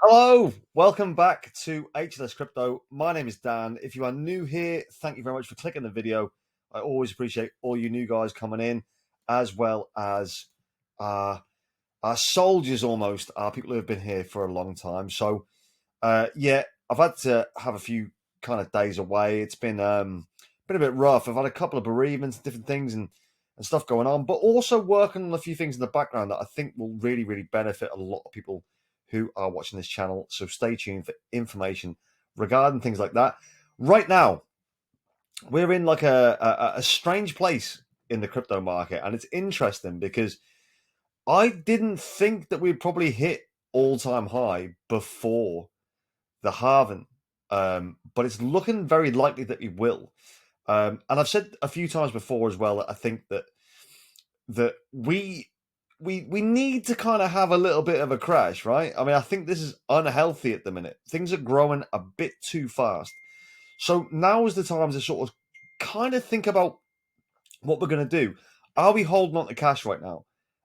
Hello, welcome back to HLS Crypto. My name is Dan. If you are new here, thank you very much for clicking the video. I always appreciate all you new guys coming in, as well as uh, our soldiers almost, our people who have been here for a long time. So, yeah, I've had to have a few kind of days away. It's been a bit rough. I've had a couple of bereavements, different things, and stuff going on, but also working on a few things in the background that I think will really, really benefit a lot of people who are watching this channel. So stay tuned for information regarding things like that. Right now, we're in like a strange place in the crypto market, and it's interesting because I didn't think that we'd probably hit all-time high before the halving, but it's looking very likely that we will. And I've said a few times before as well that I think that we need to kind of have a little bit of a crash, right? I mean, I think this is unhealthy at the minute. Things are growing a bit too fast. So now is the time to sort of kind of think about what we're going to do. Are we holding on to cash right now,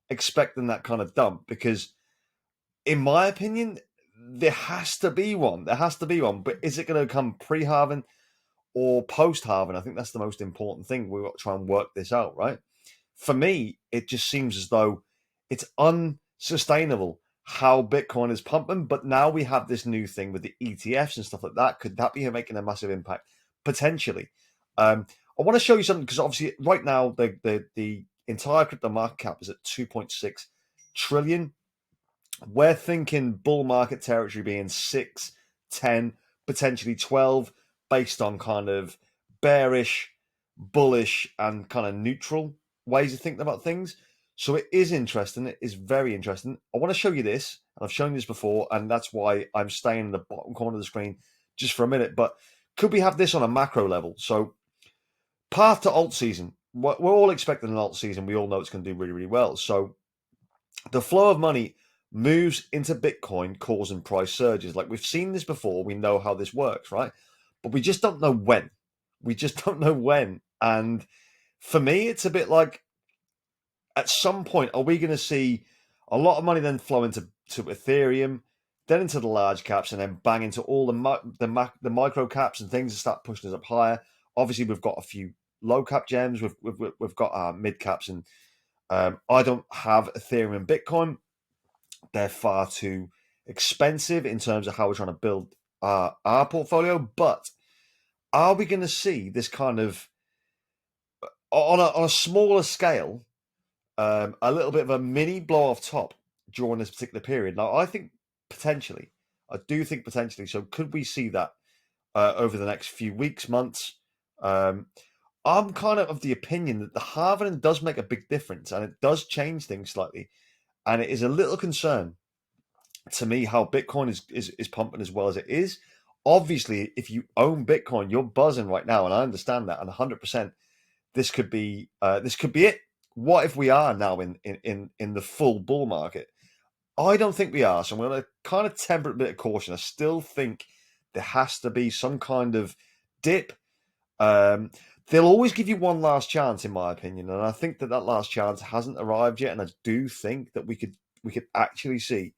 expecting that kind of dump? Because in my opinion, there has to be one. There has to be one. But is it going to come pre-halving or post-halving? I think that's the most important thing. We've got to try and work this out, right? For me, it just seems as though it's unsustainable how Bitcoin is pumping. But now we have this new thing with the ETFs and stuff like that. Could that be making a massive impact? Potentially. I want to show you something because obviously right now the entire crypto market cap is at 2.6 trillion. We're thinking bull market territory being 6, 10, potentially 12, based on kind of bearish, bullish, and kind of neutral ways of thinking about things. So it is interesting. It is very interesting. I want to show you this, and I've shown you this before, and that's why I'm staying in the bottom corner of the screen just for a minute. But could we have this on a macro level? So path to alt season. We're all expecting an alt season. We all know it's going to do really, really well. So the flow of money moves into Bitcoin, causing price surges. Like we've seen this before. We know how this works, right? But we just don't know when. We just don't know when. And for me, it's a bit like at some point, are we going to see a lot of money then flow into Ethereum, then into the large caps, and then bang into all the micro caps and things that start pushing us up higher? Obviously, we've got a few low cap gems. We've got our mid caps, and I don't have Ethereum and Bitcoin. They're far too expensive in terms of how we're trying to build our portfolio. But are we going to see this kind of on a smaller scale, a little bit of a mini blow off top during this particular period? Now, I think potentially, I do think potentially. So, could we see that over the next few weeks, months? I'm kind of the opinion that the halving does make a big difference, and it does change things slightly. And it is a little concern to me how Bitcoin is pumping as well as it is. Obviously, if you own Bitcoin, you're buzzing right now, and I understand that. And 100%, this could be it. What if we are now in the full bull market? I don't think we are. So I'm going to kind of temper a bit of caution. I still think there has to be some kind of dip. They'll always give you one last chance, in my opinion, and I think that last chance hasn't arrived yet. And I do think that we could actually see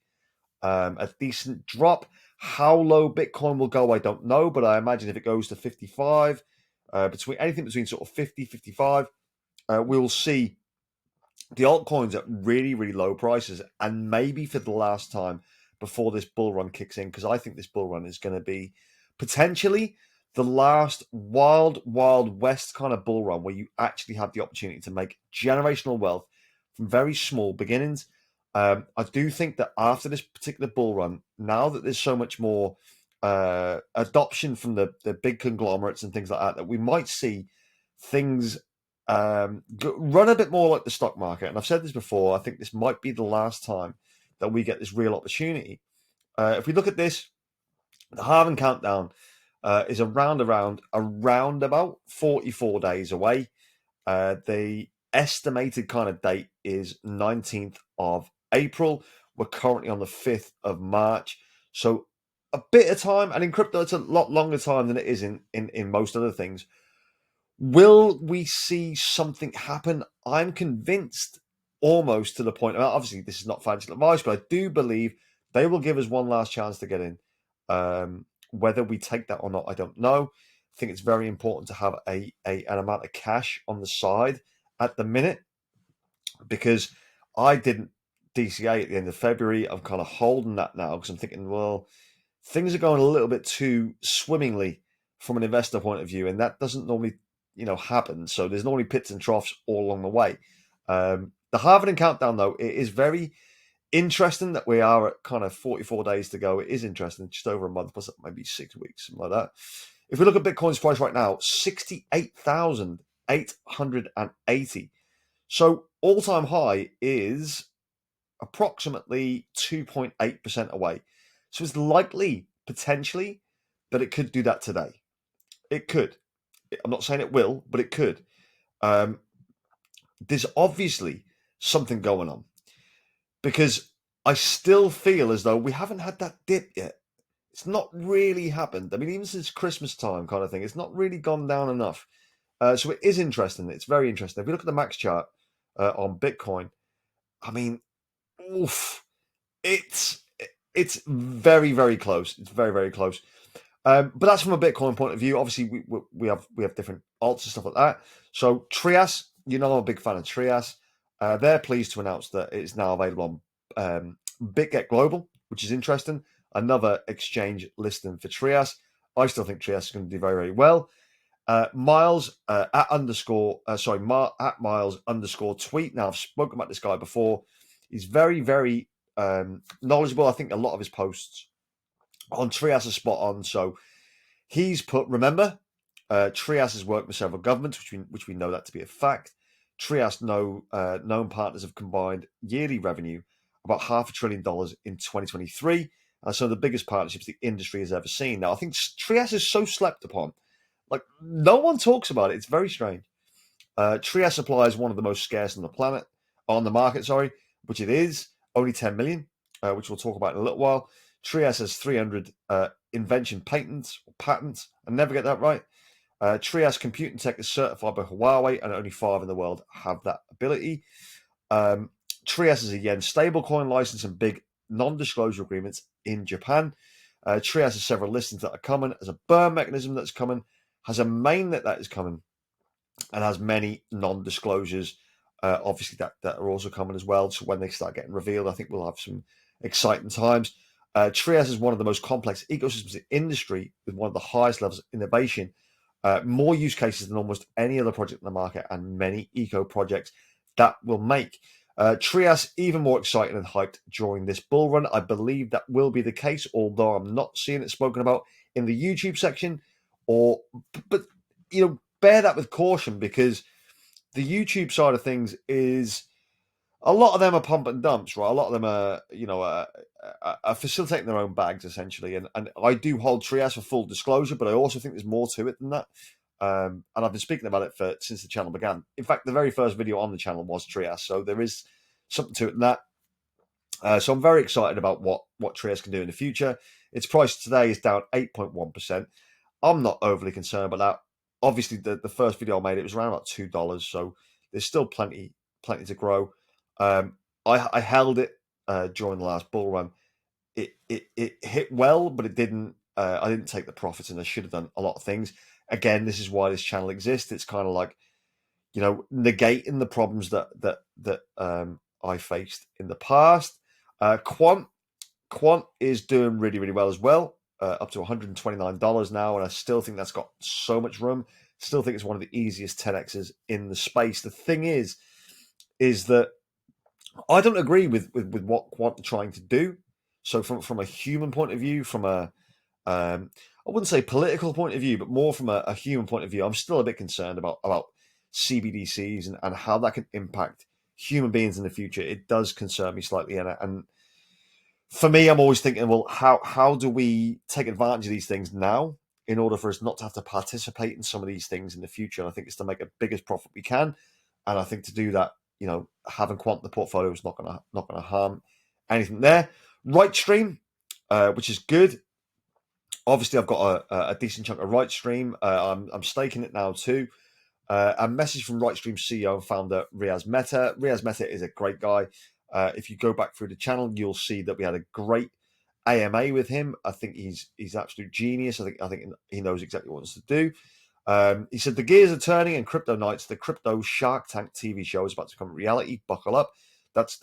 a decent drop. How low Bitcoin will go, I don't know, but I imagine if it goes to 55, between anything between sort of 50, 55, we'll see the altcoins at really, really low prices, and maybe for the last time before this bull run kicks in, because I think this bull run is going to be potentially the last wild, wild west kind of bull run where you actually have the opportunity to make generational wealth from very small beginnings. I do think that after this particular bull run, now that there's so much more adoption from the big conglomerates and things like that, that we might see things run a bit more like the stock market. And I've said this before, I think this might be the last time that we get this real opportunity. If we look at this, the halving countdown is around about 44 days away. The estimated kind of date is 19th of April. We're currently on the 5th of March. So a bit of time, and in crypto, it's a lot longer time than it is in most other things. Will we see something happen? I'm convinced almost to the point, obviously this is not financial advice, but I do believe They will give us one last chance to get in. Whether we take that or not, I don't know. I think it's very important to have an amount of cash on the side at the minute, because I didn't DCA at the end of February. I'm kind of holding that now because I'm thinking, well, things are going a little bit too swimmingly from an investor point of view, and that doesn't normally, happen. So there's normally pits and troughs all along the way. The halving countdown, though, it is very interesting that we are at kind of 44 days to go. It is interesting, just over a month, plus maybe 6 weeks, something like that. If we look at Bitcoin's price right now, 68,880. So all-time high is approximately 2.8% away. So it's likely, potentially, that it could do that today. It could. I'm not saying it will, but it could. There's obviously something going on, because I still feel as though we haven't had that dip yet. It's not really happened. I mean, even since Christmas time kind of thing, it's not really gone down enough. So it is interesting. It's very interesting. If you look at the max chart on Bitcoin, I mean, oof, it's very, very close. It's very, very close. But that's from a Bitcoin point of view. Obviously, we have different alts and stuff like that. So Trias, I'm a big fan of Trias. They're pleased to announce that it's now available on BitGet Global, which is interesting. Another exchange listing for Trias. I still think Trias is going to do very, very well. Miles at Miles _ tweet. Now, I've spoken about this guy before. He's very, very knowledgeable. I think a lot of his posts on Trias are spot on. So he's put, remember, Trias has worked with several governments, which we know that to be a fact. Trias known partners have combined yearly revenue about $500 billion in 2023. Some of the biggest partnerships the industry has ever seen. Now, I think Trias is so slept upon. Like, no one talks about it. It's very strange. Trias supply is one of the most scarce on the market, which it is. Only 10 million, which we'll talk about in a little while. Trias has 300 invention patents. I never get that right. Trias computing tech is certified by Huawei, and only 5 in the world have that ability. Trias is a yen stablecoin license and big non-disclosure agreements in Japan. Trias has several listings that are coming, has a burn mechanism that's coming, has a mainnet that is coming, and has many non-disclosures, obviously, that are also coming as well. So when they start getting revealed, I think we'll have some exciting times. Trias is one of the most complex ecosystems in the industry, with one of the highest levels of innovation, more use cases than almost any other project in the market, and many eco projects that will make Trias even more exciting and hyped during this bull run. I believe that will be the case, although I'm not seeing it spoken about in the YouTube section. But bear that with caution, because the YouTube side of things is, a lot of them are pump and dumps, right? A lot of them are facilitating their own bags, essentially. And I do hold Trias for full disclosure, but I also think there's more to it than that. And I've been speaking about it since the channel began. In fact, the very first video on the channel was Trias, so there is something to it in that. So I'm very excited about what Trias can do in the future. Its price today is down 8.1%. I'm not overly concerned about that. Obviously, the first video I made, it was around about $2, so there's still plenty to grow. I held it during the last bull run. It hit well, but it didn't. I didn't take the profits, and I should have done a lot of things. Again, this is why this channel exists. It's kind of like, negating the problems that I faced in the past. Quant is doing really, really well as well. Up to $129 now, and I still think that's got so much room. Still think it's one of the easiest 10x's in the space. The thing is that I don't agree with what Quant are trying to do. So from a human point of view, from a I wouldn't say political point of view, but more from a human point of view, I'm still a bit concerned about CBDCs and how that can impact human beings in the future. It does concern me slightly, and for me, I'm always thinking, well, how do we take advantage of these things now in order for us not to have to participate in some of these things in the future? And I think it's to make the biggest profit we can. And I think to do that, having Quant in the portfolio is not gonna harm anything there. Rightstream, which is good. Obviously, I've got a decent chunk of Rightstream. I'm staking it now too. A message from Rightstream CEO and founder Riaz Mehta. Riaz Mehta is a great guy. If you go back through the channel, you'll see that we had a great AMA with him. I think he's absolute genius. I think he knows exactly what he wants to do. He said the gears are turning and Crypto Nights, the crypto Shark Tank TV show, is about to become reality. Buckle up. That's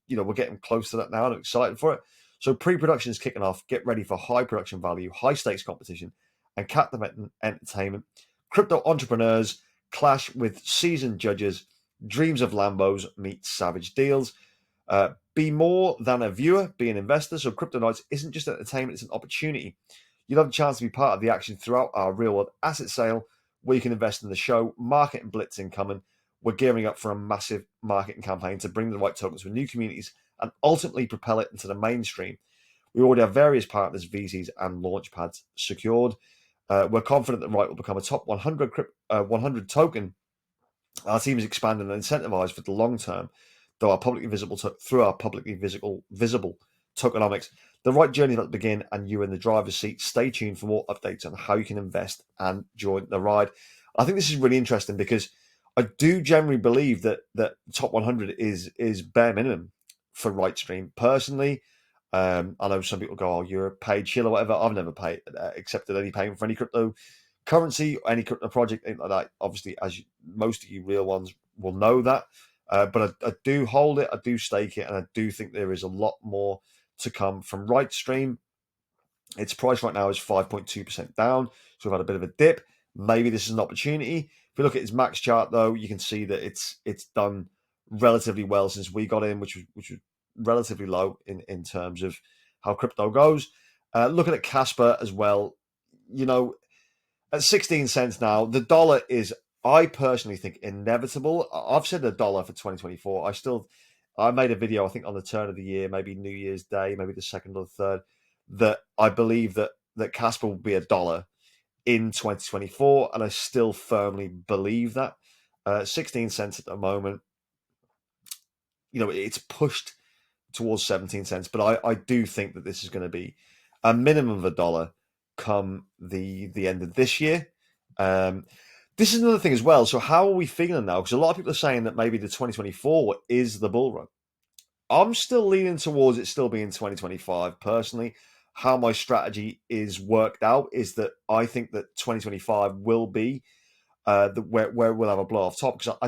we're getting close to that now, and I'm excited for it. So pre-production is kicking off. Get ready for high production value, high stakes competition, and captivating entertainment. Crypto entrepreneurs clash with seasoned judges. Dreams of Lambos meet savage deals. Be more than a viewer, be an investor. So Crypto Nights isn't just entertainment, it's an opportunity. You'll have a chance to be part of the action throughout our real-world asset sale, where you can invest in the show. Marketing blitz incoming. We're gearing up for a massive marketing campaign to bring the right tokens for new communities and ultimately propel it into the mainstream. We already have various partners, VCs, and launchpads secured. We're confident that RIGHT will become a top 100 token. Our team is expanding and incentivized for the long term, though our publicly visible through our publicly visible tokenomics. The right journey is about to begin, and you're in the driver's seat. Stay tuned for more updates on how you can invest and join the ride. I think this is really interesting because I do generally believe that top 100 is bare minimum for RIGHT Stream. Personally, I know some people go, "Oh, you're a paid shill or whatever." I've never paid accepted any payment for any cryptocurrency or any crypto project, anything like that. Obviously, as most of you real ones will know that. But I do hold it, I do stake it, and I do think there is a lot more to come from RIGHT Stream. Its price right now is 5.2% down, so we've had a bit of a dip. Maybe this is an opportunity. If you look at its max chart, though, you can see that it's done relatively well since we got in, which was relatively low in terms of how crypto goes. Looking at Casper as well, at 16 cents now, the dollar is, I personally think, inevitable. I've said $1 for 2024. I made a video, I think, on the turn of the year, maybe New Year's Day, maybe the second or the third, that I believe that Casper will be $1 in 2024, and I still firmly believe that. 16 cents at the moment. It's pushed towards 17 cents, but I do think that this is going to be a minimum of $1 come the end of this year. This is another thing as well. So how are we feeling now? Because a lot of people are saying that maybe the 2024 is the bull run. I'm still leaning towards it still being 2025 personally. How my strategy is worked out is that I think that 2025 will be where we'll have a blow off top, because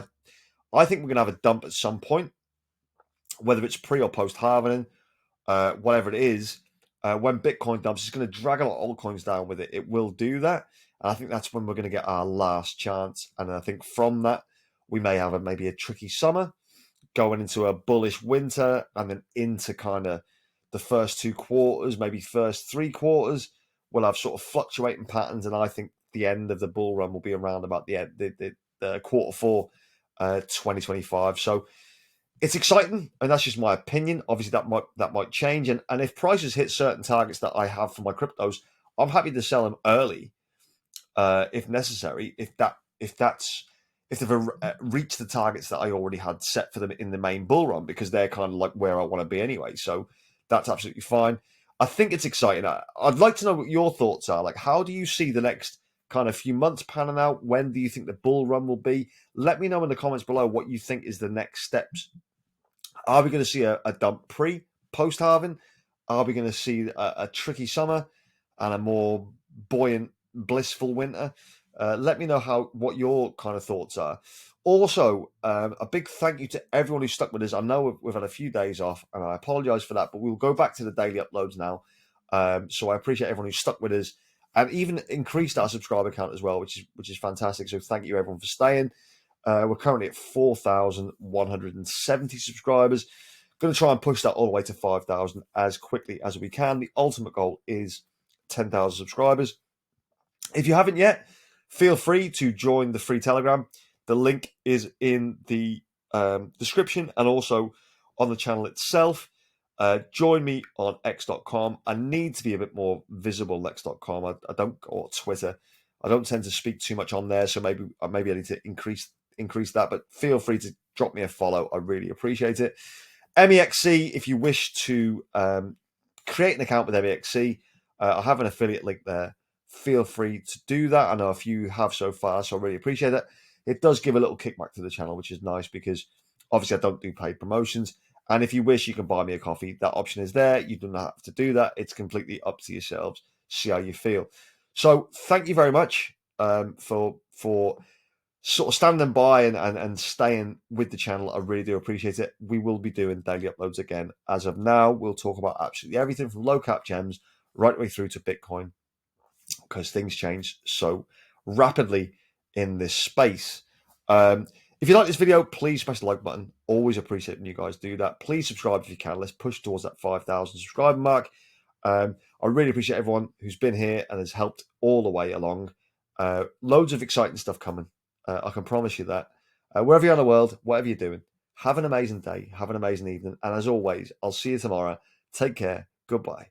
I think we're going to have a dump at some point, whether it's pre or post halving, whatever it is. When Bitcoin dumps, it's going to drag a lot of altcoins down with it. It will do that. And I think that's when we're going to get our last chance. And I think from that, we may have maybe a tricky summer, going into a bullish winter, and then into kind of the first 2 quarters, maybe first 3 quarters. We'll have sort of fluctuating patterns. And I think the end of the bull run will be around about the quarter 4, 2025. So it's exciting, and that's just my opinion. Obviously, that might change. And if prices hit certain targets that I have for my cryptos, I'm happy to sell them early, if necessary. If they've reached the targets that I already had set for them in the main bull run, because they're kind of like where I want to be anyway. So that's absolutely fine. I think it's exciting. I'd like to know what your thoughts are. Like, how do you see the next kind of few months panning out? When do you think the bull run will be? Let me know in the comments below what you think is the next steps. Are we going to see a dump post halving? Are we going to see a tricky summer and a more buoyant, blissful winter? Let me know what your kind of thoughts are. Also, a big thank you to everyone who stuck with us. I know we've had a few days off, and I apologize for that, but we'll go back to the daily uploads now. So I appreciate everyone who stuck with us and even increased our subscriber count as well, which is fantastic. So thank you everyone for staying. We're currently at 4,170 subscribers. Going to try and push that all the way to 5,000 as quickly as we can. The ultimate goal is 10,000 subscribers. If you haven't yet, feel free to join the free Telegram. The link is in the description and also on the channel itself. Join me on x.com. I need to be a bit more visible on x.com. I don't, or Twitter. I don't tend to speak too much on there, so maybe I need to increase that, but feel free to drop me a follow. I really appreciate it. MEXC, if you wish to create an account with MEXC, I have an affiliate link there. Feel free to do that. I know a few have so far, so I really appreciate it. It does give a little kickback to the channel, which is nice, because obviously I don't do paid promotions, And if you wish, you can buy me a coffee. That option is there. You do not have to do that. It's completely up to yourselves. See how you feel. So thank you very much for sort of standing by and staying with the channel. I really do appreciate it. We will be doing daily uploads again. As of now, we'll talk about absolutely everything from low cap gems right the way through to Bitcoin, because things change so rapidly in this space. If you like this video, please smash the like button. Always appreciate when you guys do that. Please subscribe if you can. Let's push towards that 5,000 subscriber mark. I really appreciate everyone who's been here and has helped all the way along. Loads of exciting stuff coming. I can promise you that. Wherever you're in the world, whatever you're doing, have an amazing day. Have an amazing evening. And as always, I'll see you tomorrow. Take care. Goodbye.